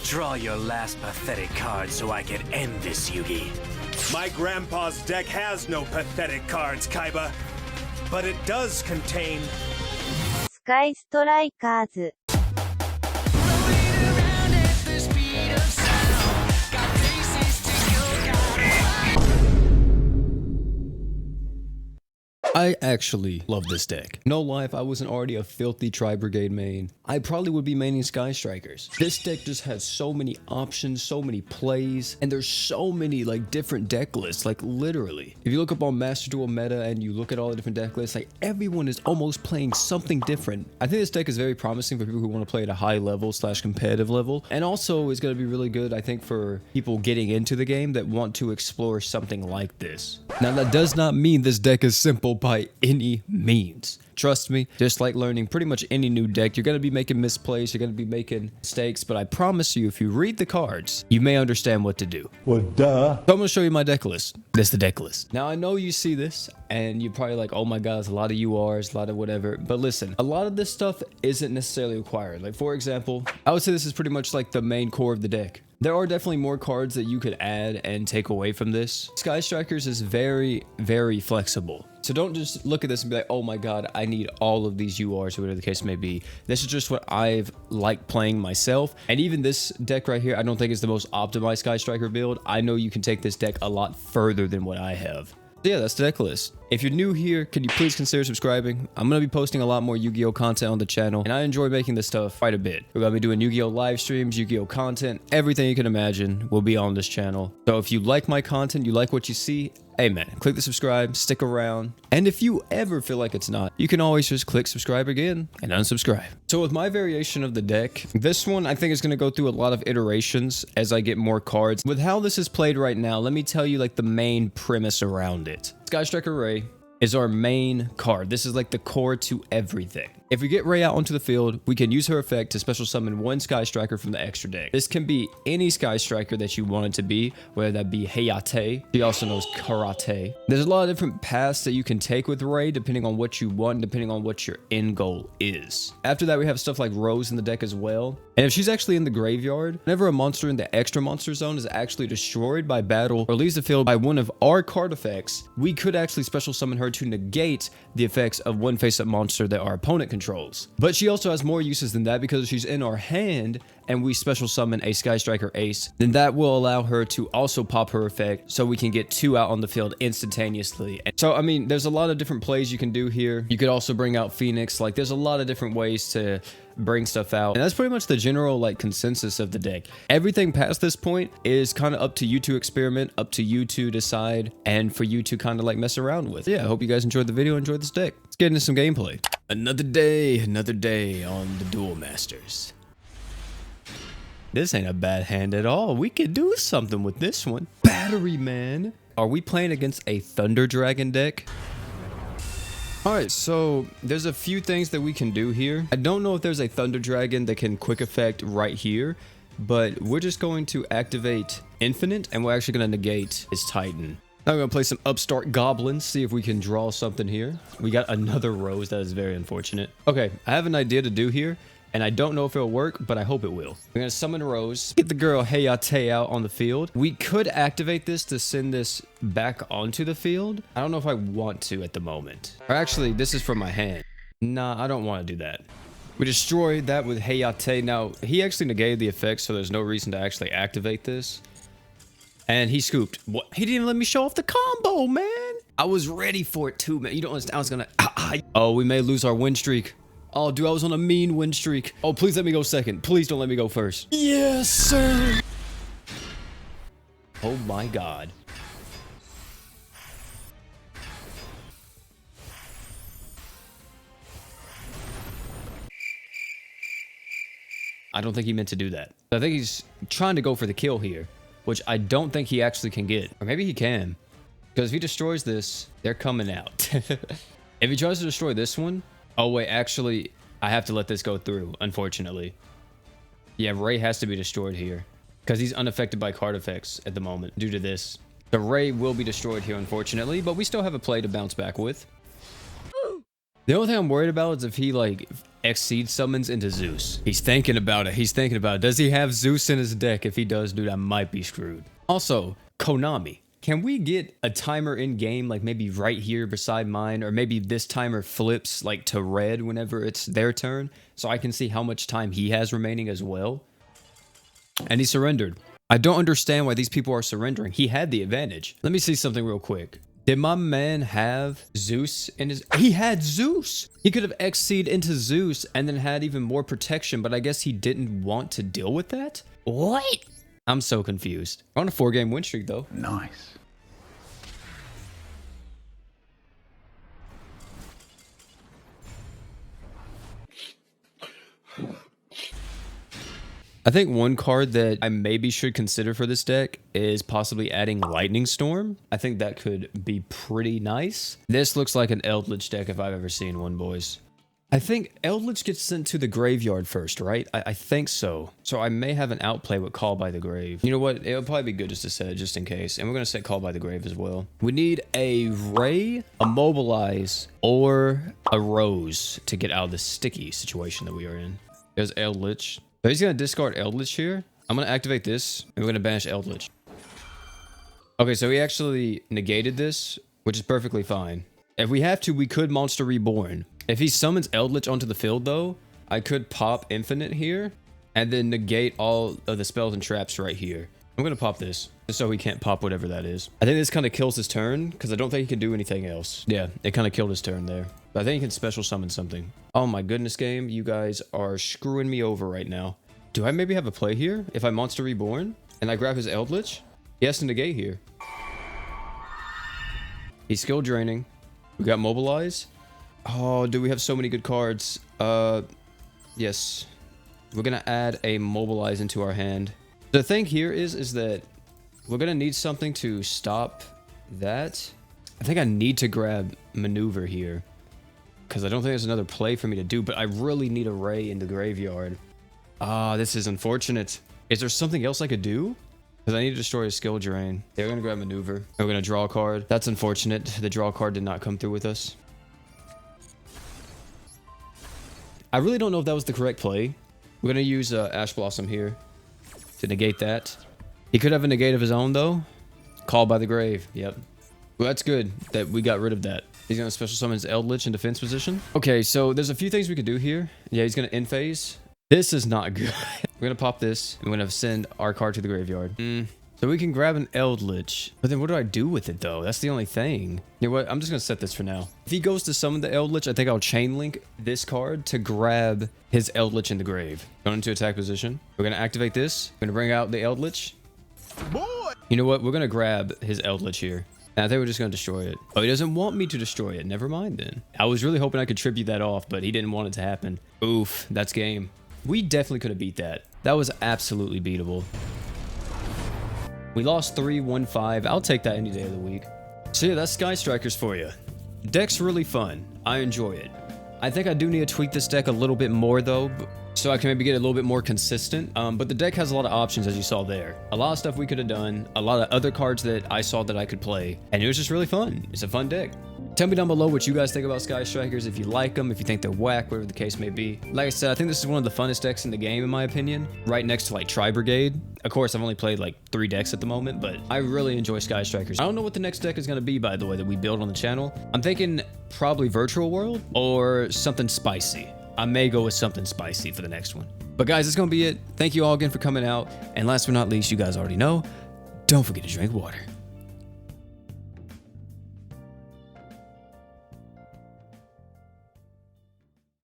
Draw your last pathetic card so I can end this, Yugi. My grandpa's deck has no pathetic cards, Kaiba. But it does contain... スカイストライカーズ I actually love this deck. No lie, if I wasn't already a filthy Tri-Brigade main, I probably would be maining Sky Strikers. This deck just has so many options, so many plays, and there's so many like different deck lists, like literally. If you look up on Master Duel meta and you look at all the different deck lists, like everyone is almost playing something different. I think this deck is very promising for people who want to play at a high level / competitive level, and also is going to be really good, I think, for people getting into the game that want to explore something like this. Now that does not mean this deck is simple by any means. Trust me, just like learning pretty much any new deck, you're going to be making misplays, you're going to be making mistakes, but I promise you, if you read the cards, you may understand what to do. Well, duh. So I'm going to show you my deck list. This is the deck list. Now, I know you see this, and you're probably like, oh my god, it's a lot of URs, a lot of whatever. But listen, a lot of this stuff isn't necessarily required. Like, for example, I would say this is pretty much like the main core of the deck. There are definitely more cards that you could add and take away from this. Sky Strikers is very, very flexible. So don't just look at this and be like, oh my god, I need all of these URs or whatever the case may be. This is just what I've liked playing myself. And even this deck right here, I don't think is the most optimized Sky Striker build. I know you can take this deck a lot further than what I have. So yeah, that's the deck list. If you're new here, can you please consider subscribing? I'm going to be posting a lot more Yu-Gi-Oh content on the channel, and I enjoy making this stuff quite a bit. We're going to be doing Yu-Gi-Oh live streams, Yu-Gi-Oh content, everything you can imagine will be on this channel. So if you like my content, you like what you see, hey man, click the subscribe, stick around. And if you ever feel like it's not, you can always just click subscribe again and unsubscribe. So with my variation of the deck, this one I think is going to go through a lot of iterations as I get more cards. With how this is played right now, let me tell you like the main premise around it. Sky Striker Ray is our main card. This is like the core to everything. If we get Ray out onto the field, we can use her effect to special summon one Sky Striker from the extra deck. This can be any Sky Striker that you want it to be, whether that be Hayate. She also knows Karate. There's a lot of different paths that you can take with Ray, depending on what you want, depending on what your end goal is. After that, we have stuff like Rose in the deck as well. And if she's actually in the graveyard, whenever a monster in the extra monster zone is actually destroyed by battle or leaves the field by one of our card effects, we could actually special summon her to negate the effects of one face-up monster that our opponent controls. But she also has more uses than that, because she's in our hand and we special summon a Sky Striker Ace, then that will allow her to also pop her effect so we can get 2 out on the field instantaneously. And so, I mean, there's a lot of different plays you can do here. You could also bring out Phoenix. Like, there's a lot of different ways to bring stuff out. And that's pretty much the general like consensus of the deck. Everything past this point is kind of up to you to experiment, up to you to decide, and for you to kind of like mess around with. Yeah, I hope you guys enjoyed the video, enjoyed this deck. Let's get into some gameplay. Another day on the Duel Masters. This ain't a bad hand at all. We could do something with this one. Battery Man. Are we playing against a Thunder Dragon deck? Alright, so there's a few things that we can do here. I don't know if there's a Thunder Dragon that can quick effect right here, but we're just going to activate Infinite, and we're actually going to negate his Titan. Now we're going to play some Upstart Goblins, see if we can draw something here. We got another Rose. That is very unfortunate. Okay, I have an idea to do here, and I don't know if it'll work, but I hope it will. We're going to summon Rose, get the girl Hayate out on the field. We could activate this to send this back onto the field. I don't know if I want to at the moment. Or actually, this is from my hand. Nah, I don't want to do that. We destroyed that with Hayate. Now, he actually negated the effect, so there's no reason to actually activate this. And he scooped. What? He didn't even let me show off the combo, man. I was ready for it too, man. You don't understand. I was going to... Oh, we may lose our win streak. Oh, dude, I was on a mean win streak. Oh, please let me go second. Please don't let me go first. Yes, sir. Oh, my God. I don't think he meant to do that. I think he's trying to go for the kill here, which I don't think he actually can get. Or maybe he can. Because if he destroys this, they're coming out. If he tries to destroy this one... Oh, wait, actually, I have to let this go through, unfortunately. Yeah, Ray has to be destroyed here, because he's unaffected by card effects at the moment due to this. The Ray will be destroyed here, unfortunately, but we still have a play to bounce back with. The only thing I'm worried about is if he like exceed summons into Zeus. He's thinking about it. He's thinking about it. Does he have Zeus in his deck? If he does, dude, I might be screwed. Also, Konami. Can we get a timer in game, like maybe right here beside mine, or maybe this timer flips like to red whenever it's their turn, so I can see how much time he has remaining as well? And he surrendered. I don't understand why these people are surrendering. He had the advantage. Let me see something real quick. Did my man have Zeus in his... He had Zeus! He could have X'd into Zeus and then had even more protection, but I guess he didn't want to deal with that? What? I'm so confused. We're on a 4-game win streak, though. Nice. I think one card that I maybe should consider for this deck is possibly adding Lightning Storm. I think that could be pretty nice. This looks like an Eldritch deck if I've ever seen one, boys. I think Eldritch gets sent to the graveyard first, right? I think so. So I may have an outplay with Call by the Grave. You know what? It'll probably be good just to set it just in case. And we're going to set Call by the Grave as well. We need a Ray, a Mobilize, or a Rose to get out of the sticky situation that we are in. There's Eldritch. So he's going to discard Eldritch here. I'm going to activate this, and we're going to banish Eldritch. Okay, so he actually negated this, which is perfectly fine. If we have to, we could Monster Reborn. If he summons Eldritch onto the field, though, I could pop Infinite here, and then negate all of the spells and traps right here. I'm going to pop this, just so he can't pop whatever that is. I think this kind of kills his turn, because I don't think he can do anything else. Yeah, it kind of killed his turn there. But I think he can special summon something. Oh my goodness, game. You guys are screwing me over right now. Do I maybe have a play here? If I Monster Reborn, and I grab his Eldritch, he has to negate here. He's skill draining. We got Mobilize. Oh, do we have so many good cards? Yes. We're going to add a Mobilize into our hand. The thing here is that we're going to need something to stop that. I think I need to grab Maneuver here, because I don't think there's another play for me to do, but I really need a Ray in the graveyard. Ah, this is unfortunate. Is there something else I could do? Because I need to destroy a skill drain. They're going to grab Maneuver. And we're going to draw a card. That's unfortunate. The draw card did not come through with us. I really don't know if that was the correct play. We're going to use Ash Blossom here to negate that. He could have a negate of his own, though. Call by the Grave. Yep. Well, that's good that we got rid of that. He's going to special summon his Eldritch in defense position. Okay, so there's a few things we could do here. Yeah, he's going to end phase. This is not good. We're going to pop this. And we're going to send our card to the graveyard. So we can grab an Eldritch. But then what do I do with it, though? That's the only thing. You know what? I'm just going to set this for now. If he goes to summon the Eldritch, I think I'll chain link this card to grab his Eldritch in the grave. Going into attack position. We're going to activate this. We're going to bring out the Eldritch. Boy! You know what? We're going to grab his Eldritch here. And I think we're just going to destroy it. Oh, he doesn't want me to destroy it. Never mind, then. I was really hoping I could tribute that off, but he didn't want it to happen. Oof. That's game. We definitely could have beat that. That was absolutely beatable. We lost 3-1-5. I'll take that any day of the week. So yeah, that's Sky Strikers for you. Deck's really fun. I enjoy it. I think I do need to tweak this deck a little bit more, though, so I can maybe get a little bit more consistent. But the deck has a lot of options, as you saw there. A lot of stuff we could have done, a lot of other cards that I saw that I could play, and it was just really fun. It's a fun deck. Tell me down below what you guys think about Sky Strikers, if you like them, if you think they're whack, whatever the case may be. Like I said, I think this is one of the funnest decks in the game, in my opinion. Right next to, like, Tri-Brigade. Of course, I've only played, like, 3 decks at the moment, but I really enjoy Sky Strikers. I don't know what the next deck is going to be, by the way, that we build on the channel. I'm thinking probably Virtual World or something spicy. I may go with something spicy for the next one. But guys, that's going to be it. Thank you all again for coming out. And last but not least, you guys already know, don't forget to drink water.